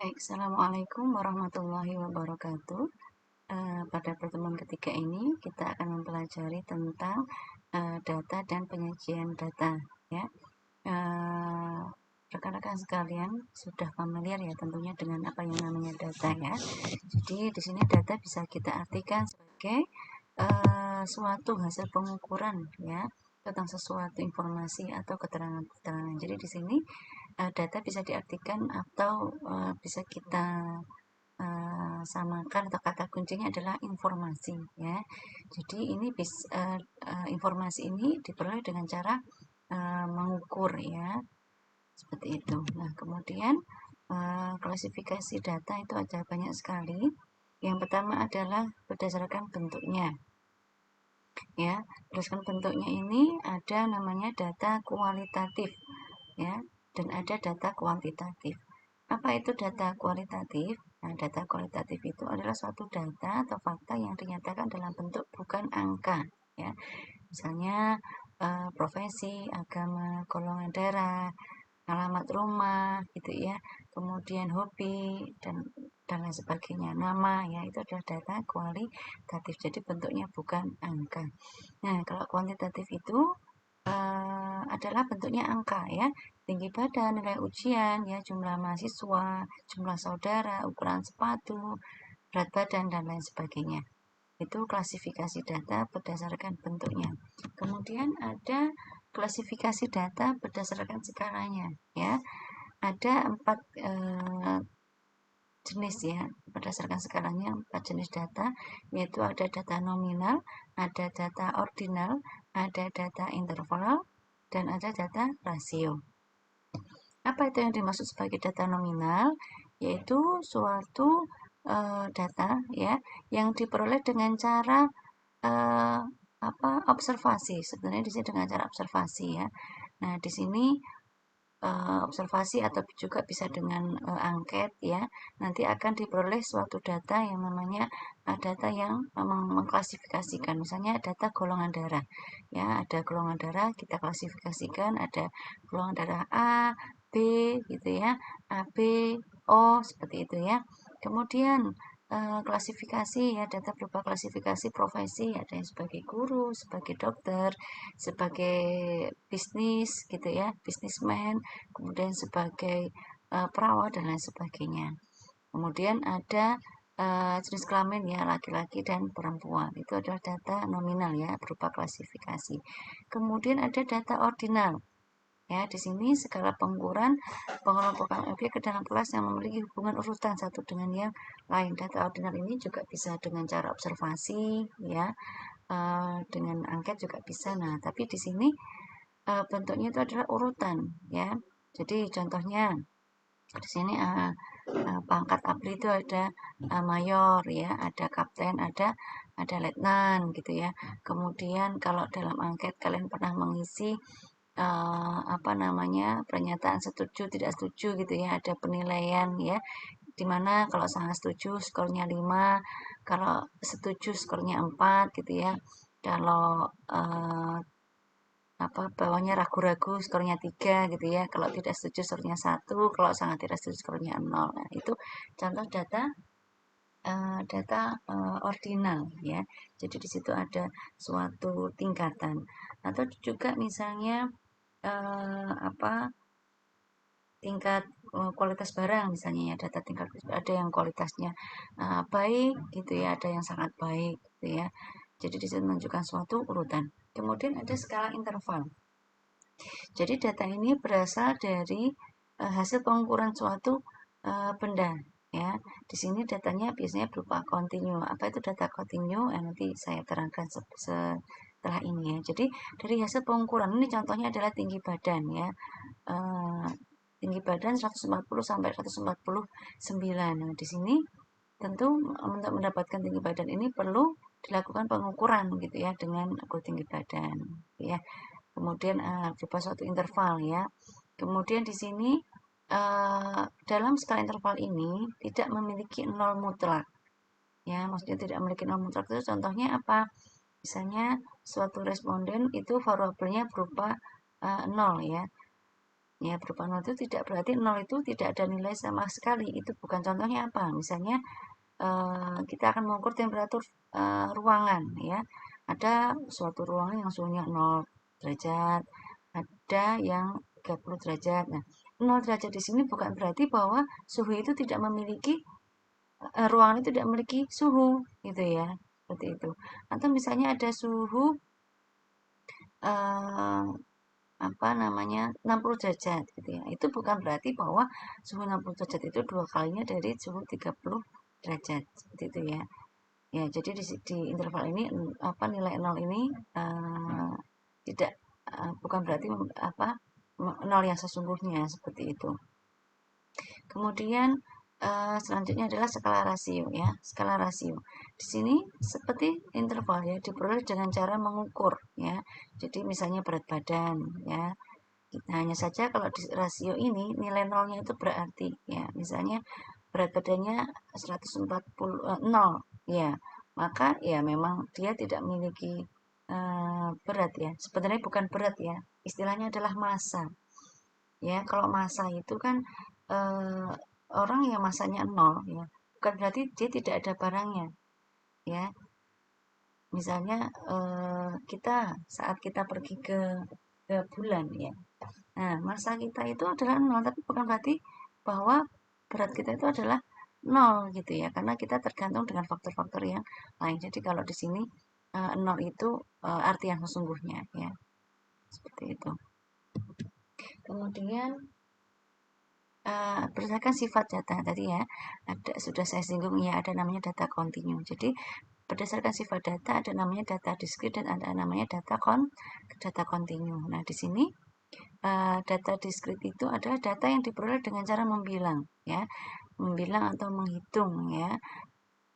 Baik, Assalamualaikum warahmatullahi wabarakatuh. Pada pertemuan ketiga ini kita akan mempelajari tentang data dan penyajian data. Ya, Eh, rekan-rekan sekalian sudah familiar ya tentunya dengan apa yang namanya data ya. Jadi di sini data bisa kita artikan sebagai suatu hasil pengukuran ya tentang sesuatu informasi atau keterangan-keterangan. Jadi di sini data bisa diartikan atau bisa kita samakan atau kata kuncinya adalah informasi ya. Jadi ini informasi ini diperoleh dengan cara mengukur ya seperti itu. Nah kemudian klasifikasi data itu ada banyak sekali. Yang pertama adalah berdasarkan bentuknya ya. Berdasarkan bentuknya ini ada namanya data kualitatif ya dan ada data kuantitatif. Apa itu data kualitatif? Nah, data kualitatif itu adalah suatu data atau fakta yang dinyatakan dalam bentuk bukan angka ya. Misalnya profesi, agama, golongan darah, alamat rumah gitu ya, kemudian hobi dan lain sebagainya, nama ya, itu adalah data kualitatif. Jadi bentuknya bukan angka. Nah, kalau kuantitatif itu adalah bentuknya angka ya, tinggi badan, nilai ujian ya, jumlah mahasiswa, jumlah saudara, ukuran sepatu, berat badan dan lain sebagainya. Itu klasifikasi data berdasarkan bentuknya. Kemudian ada klasifikasi data berdasarkan skalanya ya. Ada 4 jenis ya, berdasarkan skalanya 4 jenis data, yaitu ada data nominal, ada data ordinal, ada data interval, dan ada data rasio. Apa itu yang dimaksud sebagai data nominal? Yaitu suatu data ya yang diperoleh dengan cara observasi. Sebenarnya di sini dengan cara observasi ya. Nah, di sini observasi atau juga bisa dengan angket ya, nanti akan diperoleh suatu data yang namanya data yang mengklasifikasikan, misalnya data golongan darah ya, ada golongan darah kita klasifikasikan, ada golongan darah A, B gitu ya, AB, O seperti itu ya. Kemudian klasifikasi ya, data berupa klasifikasi profesi, ada yang sebagai guru, sebagai dokter, sebagai bisnis gitu ya, bisnismen, kemudian sebagai perawat dan lain sebagainya. Kemudian ada jenis kelamin ya, laki-laki dan perempuan. Itu adalah data nominal ya, berupa klasifikasi. Kemudian ada data ordinal. Ya, di sini skala pengukuran pengelompokan objek ke dalam kelas yang memiliki hubungan urutan satu dengan yang lain. Data ordinal ini juga bisa dengan cara observasi ya, dengan angket juga bisa. Nah, tapi di sini bentuknya itu adalah urutan ya. Jadi contohnya di sini pangkat ABRI itu ada mayor ya, ada kapten, ada letnan gitu ya. Kemudian kalau dalam angket kalian pernah mengisi apa namanya, pernyataan setuju tidak setuju gitu ya, ada penilaian ya, dimana kalau sangat setuju skornya 5, kalau setuju skornya 4 gitu ya, kalau bawahnya ragu-ragu skornya 3 gitu ya, kalau tidak setuju skornya 1, kalau sangat tidak setuju skornya 0. Nah, itu contoh data ordinal ya. Jadi di situ ada suatu tingkatan. Atau juga misalnya apa tingkat kualitas barang misalnya ya, data tingkat ada yang kualitasnya baik gitu ya, ada yang sangat baik gitu ya. Jadi di situ menunjukkan suatu urutan. Kemudian ada skala interval. Jadi data ini berasal dari hasil pengukuran suatu benda ya. Di sini datanya biasanya berupa kontinu. Apa itu data kontinu? Nanti saya terangkan setelah ini ya. Jadi dari hasil pengukuran ini contohnya adalah tinggi badan ya. Tinggi badan 140 sampai 149. Nah, di sini tentu untuk mendapatkan tinggi badan ini perlu dilakukan pengukuran gitu ya dengan ukur tinggi badan ya. Kemudian berupa suatu interval ya. Kemudian di sini dalam skala interval ini tidak memiliki nol mutlak. Ya, maksudnya tidak memiliki nol mutlak itu contohnya apa? Misalnya suatu responden itu variabelnya berupa 0 ya. Ya, berupa 0 itu tidak berarti 0 itu tidak ada nilai sama sekali. Itu bukan contohnya apa? Misalnya kita akan mengukur temperatur ruangan ya. Ada suatu ruangan yang suhunya 0 derajat, ada yang 30 derajat. Nah, 0 derajat di sini bukan berarti bahwa suhu itu tidak memiliki ruangan itu tidak memiliki suhu gitu ya. Seperti itu. Atau misalnya ada suhu eh, apa namanya 60 derajat gitu ya. Itu bukan berarti bahwa suhu 60 derajat itu dua kalinya dari suhu 30 derajat seperti itu ya. Ya, jadi di interval ini apa nilai 0 ini tidak bukan berarti apa 0 yang sesungguhnya seperti itu. Kemudian selanjutnya adalah skala rasio ya. Skala rasio. Di sini seperti interval ya, diperoleh dengan cara mengukur ya. Jadi misalnya berat badan ya. Hanya saja kalau di rasio ini nilai nolnya itu berarti ya. Misalnya berat badannya 140 0 ya. Maka ya memang dia tidak memiliki berat ya. Sebenarnya bukan berat ya. Istilahnya adalah massa. Ya, kalau massa itu kan eh, orang yang massanya 0 ya. Bukan berarti dia tidak ada barangnya ya. Misalnya kita saat kita pergi ke bulan ya. Nah, massa kita itu adalah 0, tapi bukan berarti bahwa berat kita itu adalah 0 gitu ya, karena kita tergantung dengan faktor-faktor yang lain. Jadi kalau di sini 0 itu arti yang sesungguhnya ya, seperti itu. Kemudian berdasarkan sifat data tadi ya, sudah saya singgung ya, ada namanya data kontinu. Jadi berdasarkan sifat data ada namanya data diskrit dan ada namanya data kontinu. Nah, di sini data diskrit itu adalah data yang diperoleh dengan cara membilang ya, membilang atau menghitung ya,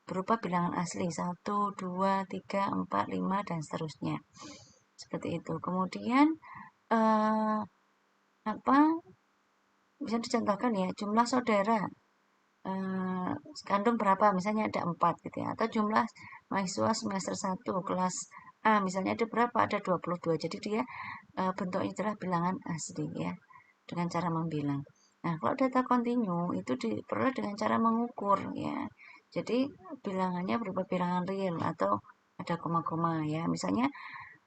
berupa bilangan asli 1, 2, 3, 4, 5 dan seterusnya. Seperti itu. Kemudian apa bisa dicontohkan ya, jumlah saudara kandung berapa, misalnya ada 4 gitu ya, atau jumlah mahasiswa semester 1 kelas A misalnya ada berapa, ada 22. Jadi dia bentuknya adalah bilangan asli ya, dengan cara membilang. Nah, kalau data kontinu itu diperoleh dengan cara mengukur ya. Jadi bilangannya berupa bilangan real atau ada koma-koma ya. Misalnya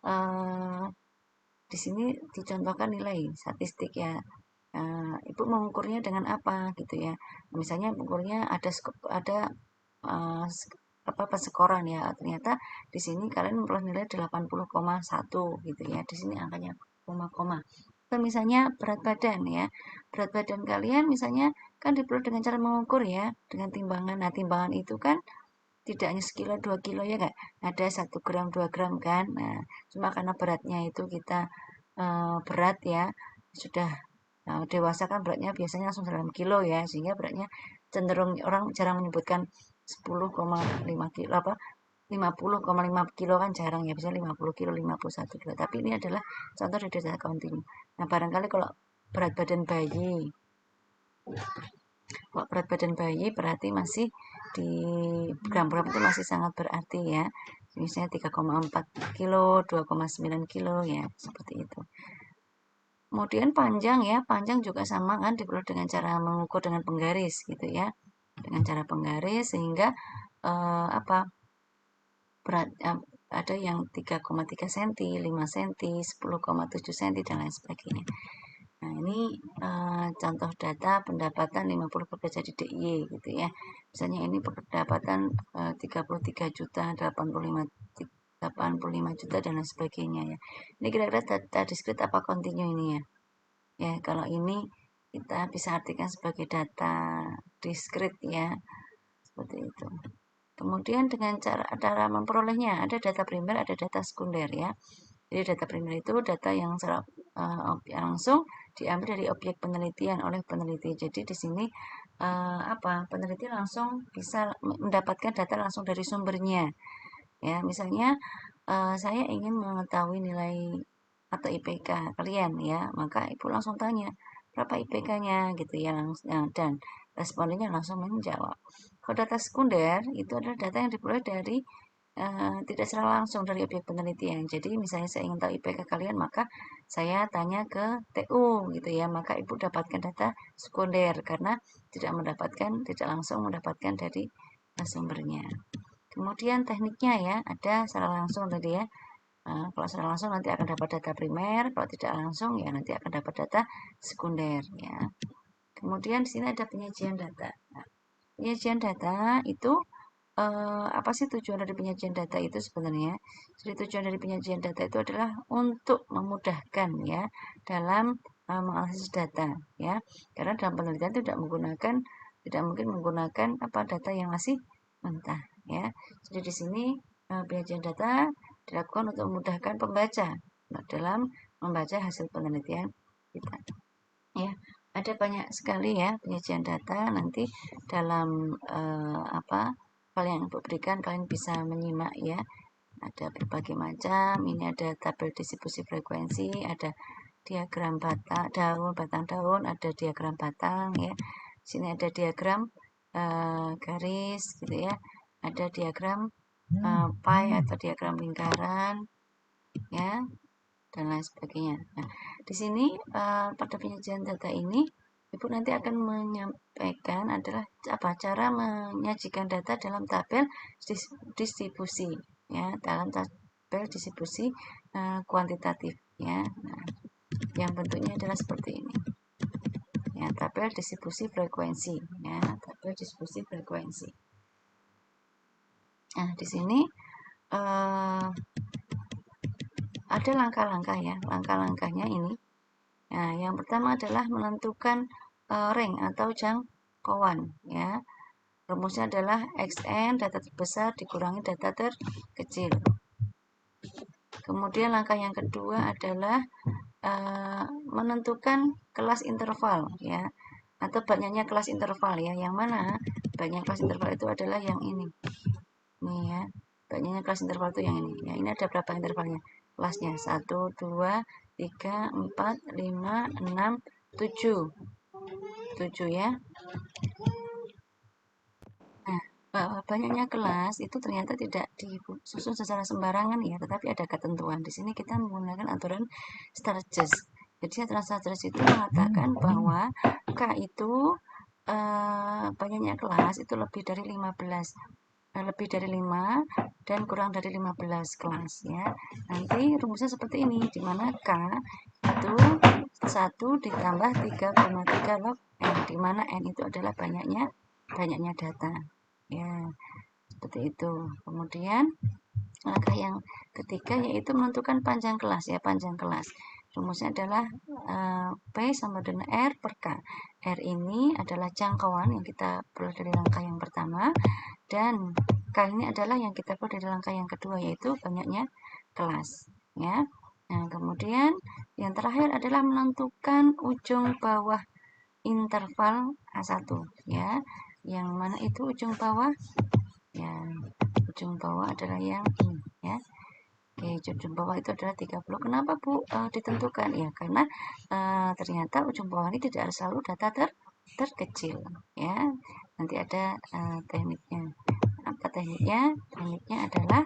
eh, di sini dicontohkan nilai statistik ya. Ibu mengukurnya dengan apa gitu ya. Misalnya mengukurnya ada uh, apa persekoran ya. Ternyata di sini kalian memperoleh nilai 80,1 gitu ya. Di sini angkanya koma-koma. Atau misalnya berat badan ya. Berat badan kalian misalnya kan diperoleh dengan cara mengukur ya, dengan timbangan. Nah, timbangan itu kan tidak hanya sekilo 2 kilo ya kak, ada 1 gram 2 gram kan. Nah, cuma karena beratnya itu kita berat ya, sudah dewasa kan beratnya biasanya langsung dalam kilo ya, sehingga beratnya cenderung orang jarang menyebutkan 10,5 kilo apa 50,5 kilo kan jarang ya, biasanya 50 kilo 51 kilo, tapi ini adalah contoh dari data counting. Nah, barangkali kalau berat badan bayi, kalau berat badan bayi berarti masih di gram-gram itu masih sangat berarti ya, misalnya 3,4 kilo 2,9 kilo ya, seperti itu. Kemudian panjang ya, panjang juga sama kan, diperoleh dengan cara mengukur dengan penggaris gitu ya, dengan cara penggaris sehingga apa berat ada yang 3,3 cm, 5 cm, 10,7 cm dan lain sebagainya. Nah, ini contoh data pendapatan 50 pekerja di DIY gitu ya. Misalnya ini pendapatan 33 juta, 85 juta dan lain sebagainya ya. Ini kira-kira data diskrit apa kontinu ini ya. Ya, kalau ini kita bisa artikan sebagai data diskrit ya. Seperti itu. Kemudian dengan cara memperolehnya, ada data primer, ada data sekunder ya. Jadi data primer itu data yang langsung diambil dari objek penelitian oleh peneliti. Jadi di sini peneliti langsung bisa mendapatkan data langsung dari sumbernya. Ya, misalnya saya ingin mengetahui nilai atau IPK kalian ya, maka ibu langsung tanya berapa IPK-nya gitu ya, dan respondennya langsung menjawab. Kalau data sekunder itu adalah data yang diperoleh dari tidak secara langsung dari objek penelitian. Jadi misalnya saya ingin tahu IPK kalian, maka saya tanya ke TU gitu ya. Maka Ibu dapatkan data sekunder karena tidak langsung mendapatkan dari sumbernya. Kemudian tekniknya ya, ada secara langsung tadi ya. Kalau secara langsung nanti akan dapat data primer, kalau tidak langsung ya nanti akan dapat data sekunder ya. Kemudian di sini ada penyajian data. Nah, penyajian data itu apa sih tujuan dari penyajian data itu sebenarnya? Jadi tujuan dari penyajian data itu adalah untuk memudahkan ya dalam menganalisis data ya. Karena dalam penelitian tidak mungkin menggunakan data yang masih mentah ya. Jadi di sini penyajian data dilakukan untuk memudahkan pembaca dalam membaca hasil penelitian kita ya. Ada banyak sekali ya penyajian data nanti dalam file yang Ibu berikan kalian bisa menyimak ya. Ada berbagai macam, ini ada tabel distribusi frekuensi, ada diagram batang daun, ada diagram batang ya. Sini ada diagram garis gitu ya. Ada diagram pie atau diagram lingkaran ya dan lain sebagainya. Nah, di sini pada penyajian data ini Ibu nanti akan menyampaikan adalah cara menyajikan data dalam tabel distribusi ya, dalam tabel distribusi kuantitatif ya. Nah, yang bentuknya adalah seperti ini. Ya, tabel distribusi frekuensi ya, tabel distribusi frekuensi. Nah, di sini ada langkah-langkah ya. Langkah-langkahnya ini. Nah, yang pertama adalah menentukan rank atau jangkauan ya. Rumusnya adalah XN data terbesar dikurangi data terkecil. Kemudian langkah yang kedua adalah menentukan kelas interval ya, atau banyaknya kelas interval ya. Yang mana banyaknya kelas interval itu adalah yang ini. Nih ya, banyaknya kelas interval itu yang ini. Ya, ini ada berapa intervalnya? Kelasnya 1, 2, 3, 4, 5, 6, 7. 7 ya. Nah, banyaknya kelas itu ternyata tidak disusun secara sembarangan ya, tetapi ada ketentuan. Di sini kita menggunakan aturan Sturges. Jadi aturan Sturges itu mengatakan bahwa K itu banyaknya kelas itu lebih dari 15. Lebih dari 5 dan kurang dari 15 kelas ya. Nanti rumusnya seperti ini, di mana K itu 1 ditambah 3,3 log N, di mana N itu adalah banyaknya data. Ya, seperti itu. Kemudian langkah yang ketiga yaitu menentukan panjang kelas ya, panjang kelas. Rumusnya adalah P sama dengan R per K. R ini adalah jangkauan yang kita peroleh dari langkah yang pertama dan K ini adalah yang kita peroleh dari langkah yang kedua yaitu banyaknya kelas ya. Nah, kemudian yang terakhir adalah menentukan ujung bawah interval A1 ya. Yang mana itu ujung bawah? Ya, ujung bawah adalah yang ini ya. Oke, ujung bawah itu adalah 30. Kenapa Bu ditentukan? Ya, karena ternyata ujung bawah ini tidak selalu data terkecil ya. Nanti ada tekniknya. Apa tekniknya? Tekniknya adalah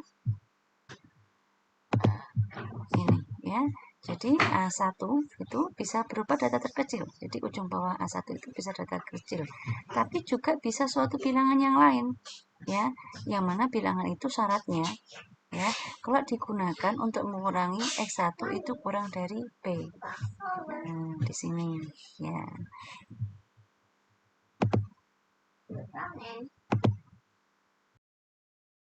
ini ya. Jadi A1 itu bisa berupa data terkecil. Jadi ujung bawah A1 itu bisa data terkecil. Tapi juga bisa suatu bilangan yang lain ya. Yang mana bilangan itu syaratnya ya, kalau digunakan untuk mengurangi X1 itu kurang dari P. Nah, di sini ya.